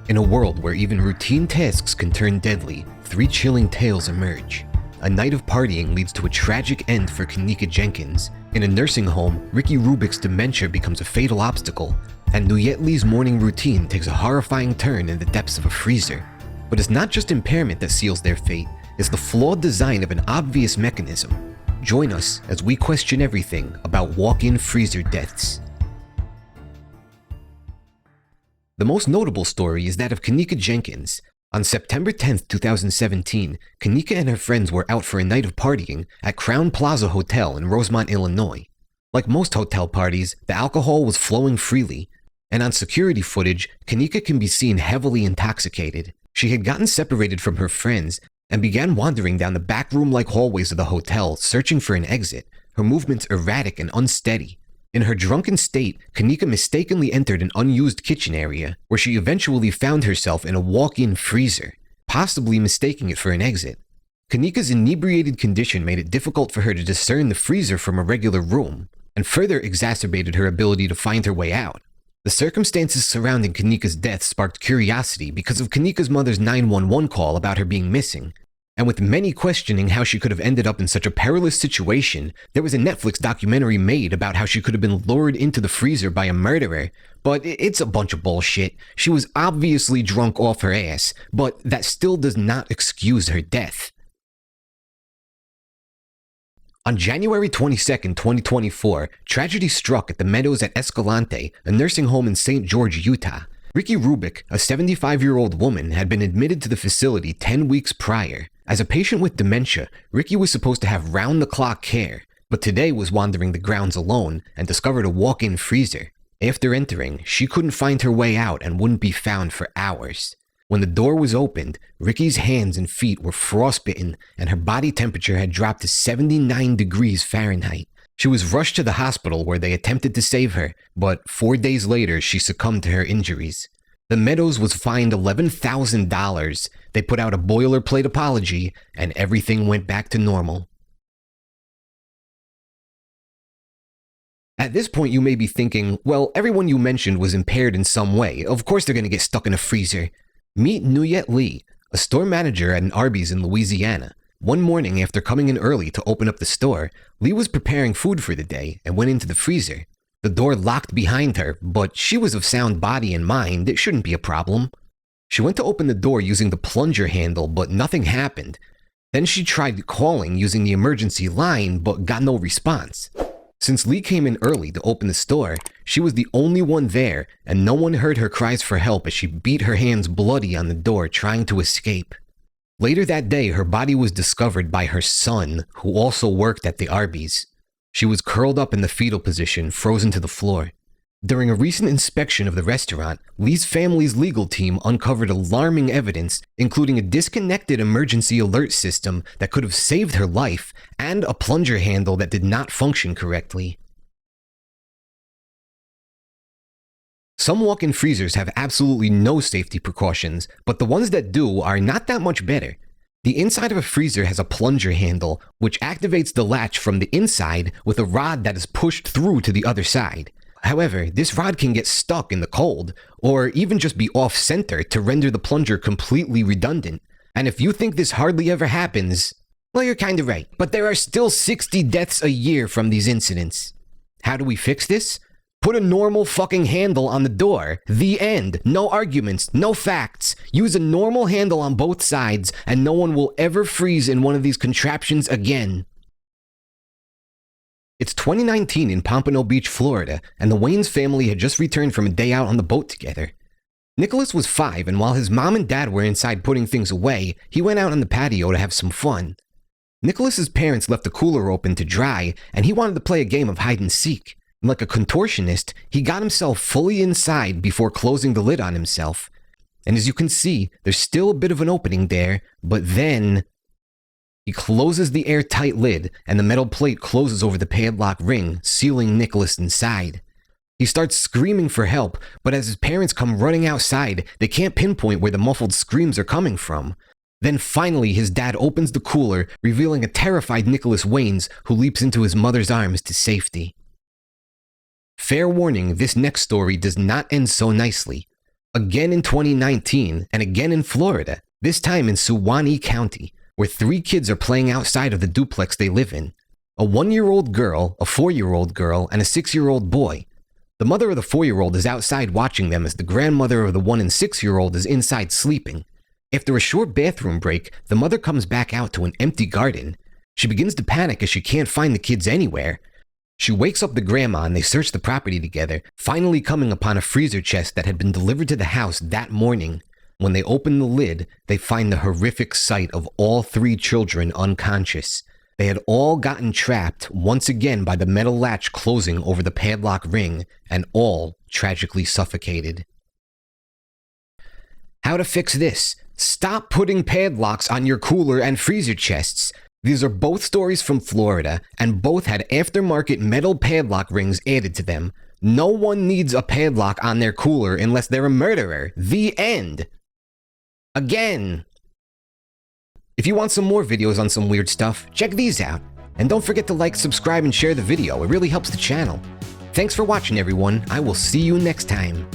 In a world where even routine tasks can turn deadly, three chilling tales emerge. A night of partying leads to a tragic end for Kenneka Jenkins. In a nursing home, Rickie Rubick's dementia becomes a fatal obstacle, and Nguyet's morning routine takes a horrifying turn in the depths of a freezer. But it's not just impairment that seals their fate, it's the flawed design of an obvious mechanism. Join us as we question everything about walk-in freezer deaths. The most notable story is that of Kenneka Jenkins. On September 10, 2017, Kenneka and her friends were out for a night of partying at Crown Plaza Hotel in Rosemont, Illinois. Like most hotel parties, the alcohol was flowing freely, and on security footage, Kenneka can be seen heavily intoxicated. She had gotten separated from her friends and began wandering down the backroom-like hallways of the hotel, searching for an exit, her movements erratic and unsteady. In her drunken state, Kenneka mistakenly entered an unused kitchen area, where she eventually found herself in a walk-in freezer, possibly mistaking it for an exit. Kenneka's inebriated condition made it difficult for her to discern the freezer from a regular room, and further exacerbated her ability to find her way out. The circumstances surrounding Kenneka's death sparked curiosity because of Kenneka's mother's 911 call about her being missing. And with many questioning how she could have ended up in such a perilous situation, there was a Netflix documentary made about how she could have been lured into the freezer by a murderer. But it's a bunch of bullshit. She was obviously drunk off her ass, but that still does not excuse her death. On January 22, 2024, tragedy struck at the Meadows at Escalante, a nursing home in St. George, Utah. Rickie Rubick, a 75-year-old woman, had been admitted to the facility 10 weeks prior. As a patient with dementia, Rickie was supposed to have round-the-clock care, but today was wandering the grounds alone and discovered a walk-in freezer. After entering, she couldn't find her way out and wouldn't be found for hours. When the door was opened, Rickie's hands and feet were frostbitten and her body temperature had dropped to 79 degrees Fahrenheit. She was rushed to the hospital where they attempted to save her, but 4 days later she succumbed to her injuries. The Meadows was fined $11,000. They put out a boilerplate apology, and everything went back to normal. At this point, you may be thinking, well, everyone you mentioned was impaired in some way. Of course they're going to get stuck in a freezer. Meet Nguyet, a store manager at an Arby's in Louisiana. One morning after coming in early to open up the store, Lee was preparing food for the day and went into the freezer. The door locked behind her, but she was of sound body and mind. It shouldn't be a problem. She went to open the door using the plunger handle, but nothing happened. Then she tried calling using the emergency line, but got no response. Since Lee came in early to open the store, she was the only one there, and no one heard her cries for help as she beat her hands bloody on the door trying to escape. Later that day, her body was discovered by her son, who also worked at the Arby's. She was curled up in the fetal position, frozen to the floor. During a recent inspection of the restaurant, Lee's family's legal team uncovered alarming evidence, including a disconnected emergency alert system that could have saved her life and a plunger handle that did not function correctly. Some walk-in freezers have absolutely no safety precautions, but the ones that do are not that much better. The inside of a freezer has a plunger handle, which activates the latch from the inside with a rod that is pushed through to the other side. However, this rod can get stuck in the cold, or even just be off-center to render the plunger completely redundant. And if you think this hardly ever happens, well, you're kinda right. But there are still 60 deaths a year from these incidents. How do we fix this? Put a normal fucking handle on the door. The end. No arguments, no facts. Use a normal handle on both sides, and no one will ever freeze in one of these contraptions again. It's 2019 in Pompano Beach, Florida, and the Wanes family had just returned from a day out on the boat together. Nicholas was 5, and while his mom and dad were inside putting things away, he went out on the patio to have some fun. Nicholas's parents left the cooler open to dry, and he wanted to play a game of hide and seek. Like a contortionist, he got himself fully inside before closing the lid on himself. And as you can see, there's still a bit of an opening there, but then he closes the airtight lid and the metal plate closes over the padlock ring, sealing Nicholas inside. He starts screaming for help, but as his parents come running outside, they can't pinpoint where the muffled screams are coming from. Then finally, his dad opens the cooler, revealing a terrified Nicholas Wanes, who leaps into his mother's arms to safety. Fair warning, this next story does not end so nicely. again in 2019, and again in Florida, this time in Suwanee County, where 3 kids are playing outside of the duplex they live in. A 1-year-old girl, a 4-year-old girl, and a 6-year-old boy. The mother of the 4-year-old is outside watching them as the grandmother of the 1 and 6-year-old is inside sleeping. After a short bathroom break, the mother comes back out to an empty garden. She begins to panic as she can't find the kids anywhere. She wakes up the grandma and they search the property together, finally coming upon a freezer chest that had been delivered to the house that morning. When they open the lid, they find the horrific sight of all 3 children unconscious. They had all gotten trapped once again by the metal latch closing over the padlock ring, and all tragically suffocated. How to fix this? Stop putting padlocks on your cooler and freezer chests. These are both stories from Florida, and both had aftermarket metal padlock rings added to them. No one needs a padlock on their cooler unless they're a murderer. The end. Again. If you want some more videos on some weird stuff, check these out. And don't forget to like, subscribe, and share the video. It really helps the channel. Thanks for watching, everyone. I will see you next time.